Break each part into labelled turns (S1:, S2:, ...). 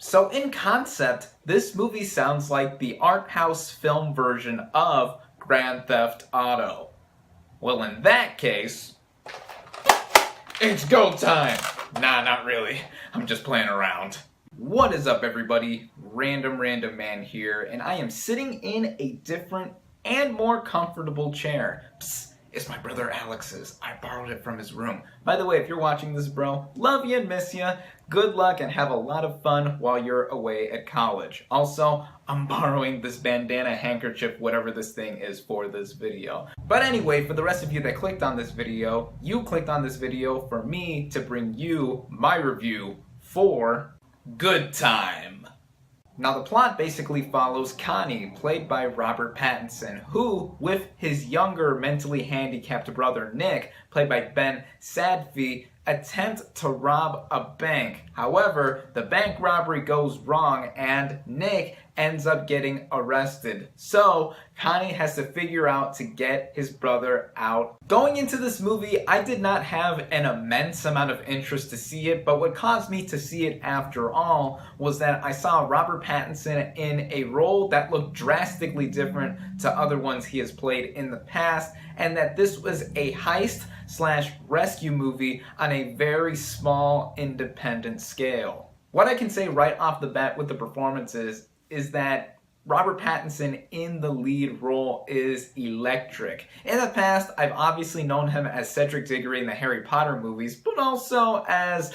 S1: So in concept, this movie sounds like the art house film version of Grand Theft Auto. Well, in that case, it's go time! Nah, not really. I'm just playing around. What is up, everybody? Random Random Man here, and I am sitting in a different and more comfortable chair. Psst, it's my brother Alex's. I borrowed it from his room. By the way, if you're watching this, bro, love you and miss you. Good luck and have a lot of fun while you're away at college. Also, I'm borrowing this bandana, handkerchief, whatever this thing is for this video. But anyway, for the rest of you that clicked on this video, you clicked on this video for me to bring you my review for Good Time. Now, the plot basically follows Connie, played by Robert Pattinson, who, with his younger mentally handicapped brother Nick, played by Ben Sadfi, attempt to rob a bank. However, the bank robbery goes wrong and Nick ends up getting arrested. So, Connie has to figure out to get his brother out. Going into this movie, I did not have an immense amount of interest to see it, but what caused me to see it after all was that I saw Robert Pattinson in a role that looked drastically different to other ones he has played in the past, and that this was a heist/rescue movie on a very small independent scale. What I can say right off the bat with the performances is that Robert Pattinson in the lead role is electric. In the past, I've obviously known him as Cedric Diggory in the Harry Potter movies, but also as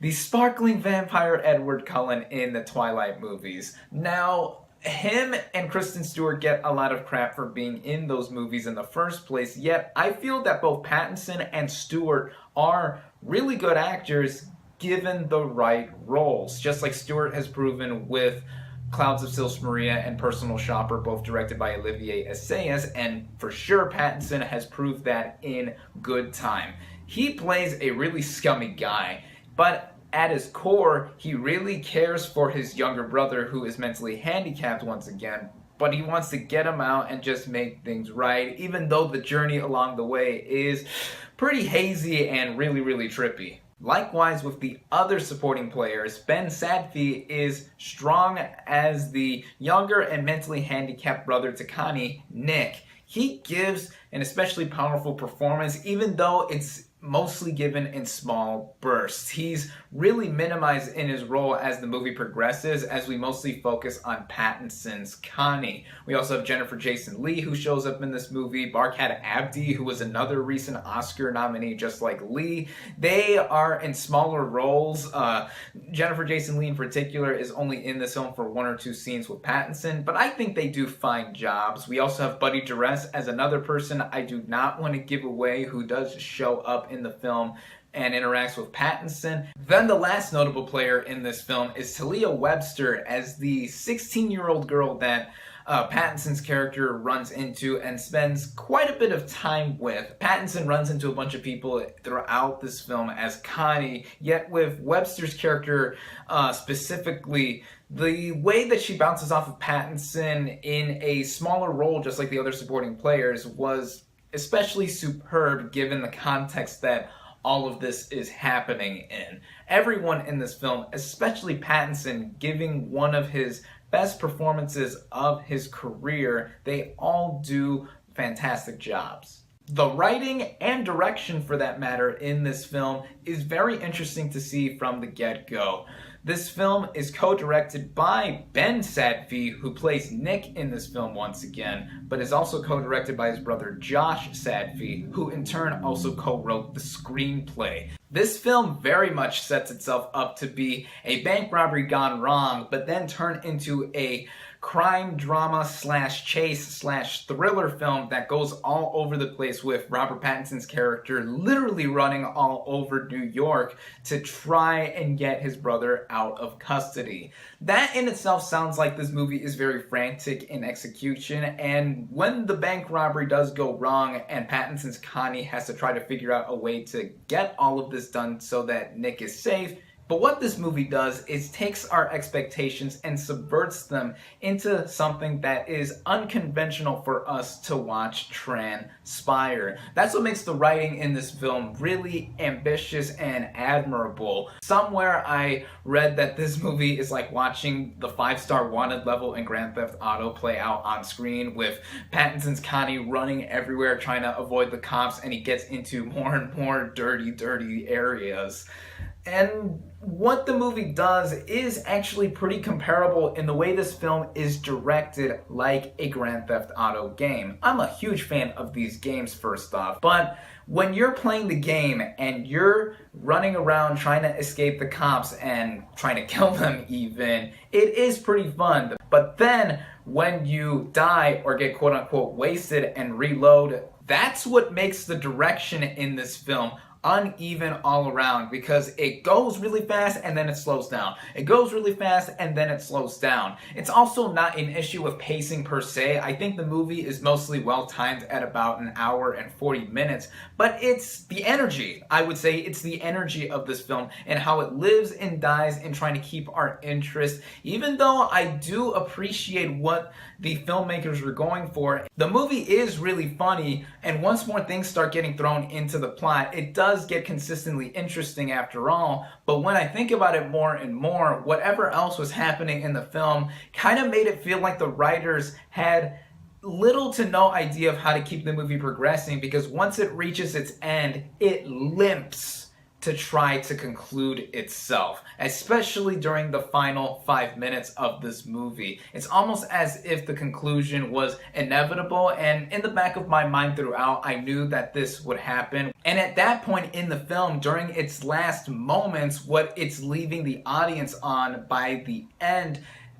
S1: the sparkling vampire Edward Cullen in the Twilight movies. Now, him and Kristen Stewart get a lot of crap for being in those movies in the first place, yet I feel that both Pattinson and Stewart are really good actors given the right roles, just like Stewart has proven with Clouds of Sils Maria and Personal Shopper, both directed by Olivier Assayas, and for sure Pattinson has proved that in Good Time. He plays a really scummy guy, but at his core, he really cares for his younger brother who is mentally handicapped once again, but he wants to get him out and just make things right, even though the journey along the way is pretty hazy and really, really trippy. Likewise, with the other supporting players, Ben Sadfi is strong as the younger and mentally handicapped brother to Connie, Nick. He gives an especially powerful performance, even though it's mostly given in small bursts. He's really minimized in his role as the movie progresses, as we mostly focus on Pattinson's Connie. We also have Jennifer Jason Leigh, who shows up in this movie, Barkhad Abdi, who was another recent Oscar nominee just like Leigh. They are in smaller roles. Jennifer Jason Leigh in particular is only in this film for one or two scenes with Pattinson, but I think they do fine jobs. We also have Buddy Duress as another person I do not want to give away who does show up in the film and interacts with Pattinson. Then the last notable player in this film is Talia Webster as the 16-year-old girl that Pattinson's character runs into and spends quite a bit of time with. Pattinson runs into a bunch of people throughout this film as Connie, yet with Webster's character specifically, the way that she bounces off of Pattinson in a smaller role, just like the other supporting players, was especially superb given the context that all of this is happening in. Everyone in this film, especially Pattinson, giving one of his best performances of his career, they all do fantastic jobs. The writing and direction, for that matter, in this film is very interesting to see from the get-go. This film is co-directed by Ben Sadfi, who plays Nick in this film once again, but is also co-directed by his brother Josh Sadfi, who in turn also co-wrote the screenplay. This film very much sets itself up to be a bank robbery gone wrong, but then turn into a crime drama /chase /thriller film that goes all over the place, with Robert Pattinson's character literally running all over New York to try and get his brother out of custody. That in itself sounds like this movie is very frantic in execution, and when the bank robbery does go wrong and Pattinson's Connie has to try to figure out a way to get all of this done so that Nick is safe, But what this movie does is takes our expectations and subverts them into something that is unconventional for us to watch transpire. That's what makes the writing in this film really ambitious and admirable. Somewhere I read that this movie is like watching the 5-star wanted level in Grand Theft Auto play out on screen, with Pattinson's Connie running everywhere trying to avoid the cops, and he gets into more and more dirty areas. And what the movie does is actually pretty comparable in the way this film is directed, like a Grand Theft Auto game. I'm a huge fan of these games, first off, but when you're playing the game and you're running around trying to escape the cops and trying to kill them even, it is pretty fun. But then when you die or get quote unquote wasted and reload, that's what makes the direction in this film uneven all around, because it goes really fast and then it slows down. It goes really fast and then it slows down. It's also not an issue of pacing per se. I think the movie is mostly well timed at about an hour and 40 minutes, but it's the energy. I would say it's the energy of this film and how it lives and dies in trying to keep our interest. Even though I do appreciate what the filmmakers were going for, the movie is really funny, and once more things start getting thrown into the plot, it does get consistently interesting after all. But when I think about it more and more, whatever else was happening in the film kind of made it feel like the writers had little to no idea of how to keep the movie progressing, because once it reaches its end, it limps to try to conclude itself, especially during the final 5 minutes of this movie. It's almost as if the conclusion was inevitable, and in the back of my mind throughout, I knew that this would happen. And at that point in the film, during its last moments, what it's leaving the audience on by the end,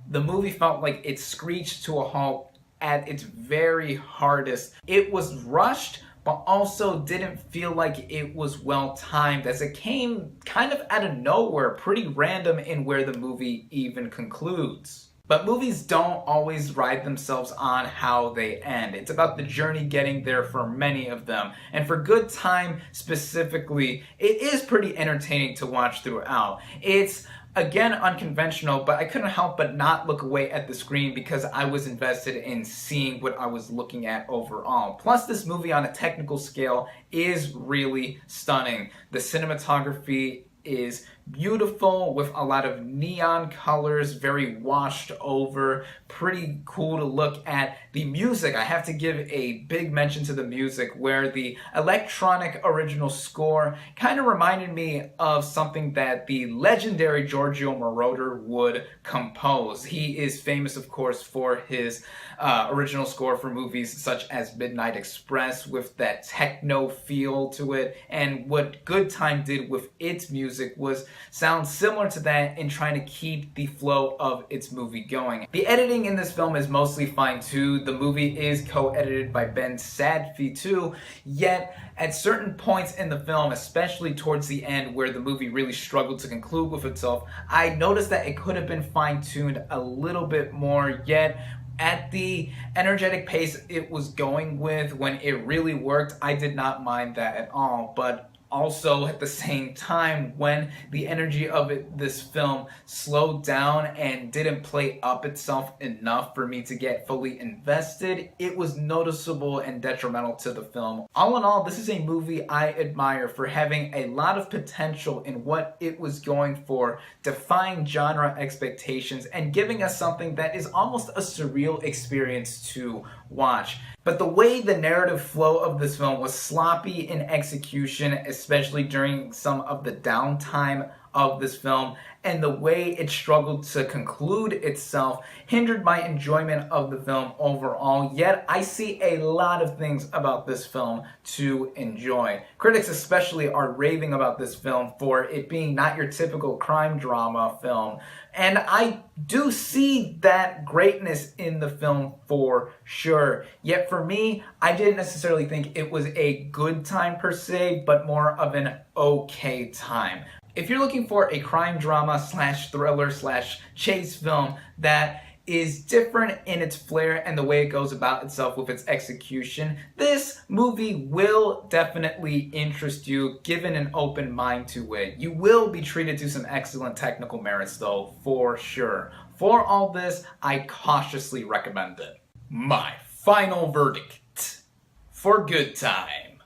S1: the movie felt like it screeched to a halt at its very hardest. It was rushed, but also didn't feel like it was well timed, as it came kind of out of nowhere, pretty random in where the movie even concludes. But movies don't always ride themselves on how they end. It's about the journey getting there for many of them. And for Good Time specifically, it is pretty entertaining to watch throughout. It's again unconventional, but I couldn't help but not look away at the screen because I was invested in seeing what I was looking at overall. Plus, this movie on a technical scale is really stunning. The cinematography is beautiful with a lot of neon colors, very washed over, pretty cool to look at. The music, I have to give a big mention to the music, where the electronic original score kind of reminded me of something that the legendary Giorgio Moroder would compose. He is famous, of course, for his original score for movies such as Midnight Express, with that techno feel to it, and what Good Time did with its music was sound similar to that in trying to keep the flow of its movie going. The editing in this film is mostly fine too. The movie is co-edited by Ben Sadfi too, yet at certain points in the film, especially towards the end where the movie really struggled to conclude with itself, I noticed that it could have been fine-tuned a little bit more, yet at the energetic pace it was going with, when it really worked, I did not mind that at all. But also at the same time, when the energy of this film slowed down and didn't play up itself enough for me to get fully invested, it was noticeable and detrimental to the film. All in all, this is a movie I admire for having a lot of potential in what it was going for, defying genre expectations and giving us something that is almost a surreal experience to watch. But the way the narrative flow of this film was sloppy in execution, especially during some of the downtime of this film, and the way it struggled to conclude itself hindered my enjoyment of the film overall. Yet I see a lot of things about this film to enjoy. Critics especially are raving about this film for it being not your typical crime drama film, and I do see that greatness in the film for sure. Yet for me, I didn't necessarily think it was a good time per se, but more of an okay time. If you're looking for a crime drama slash thriller slash chase film that is different in its flair and the way it goes about itself with its execution, this movie will definitely interest you given an open mind to it. You will be treated to some excellent technical merits though, for sure. For all this, I cautiously recommend it. My final verdict for Good Time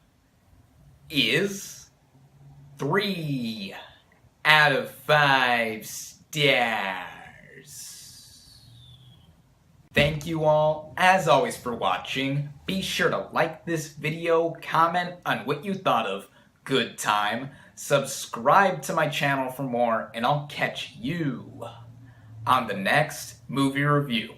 S1: is 3 out of 5 stars. Thank you all, as always, for watching. Be sure to like this video, comment on what you thought of Good Time, subscribe to my channel for more, and I'll catch you on the next movie review.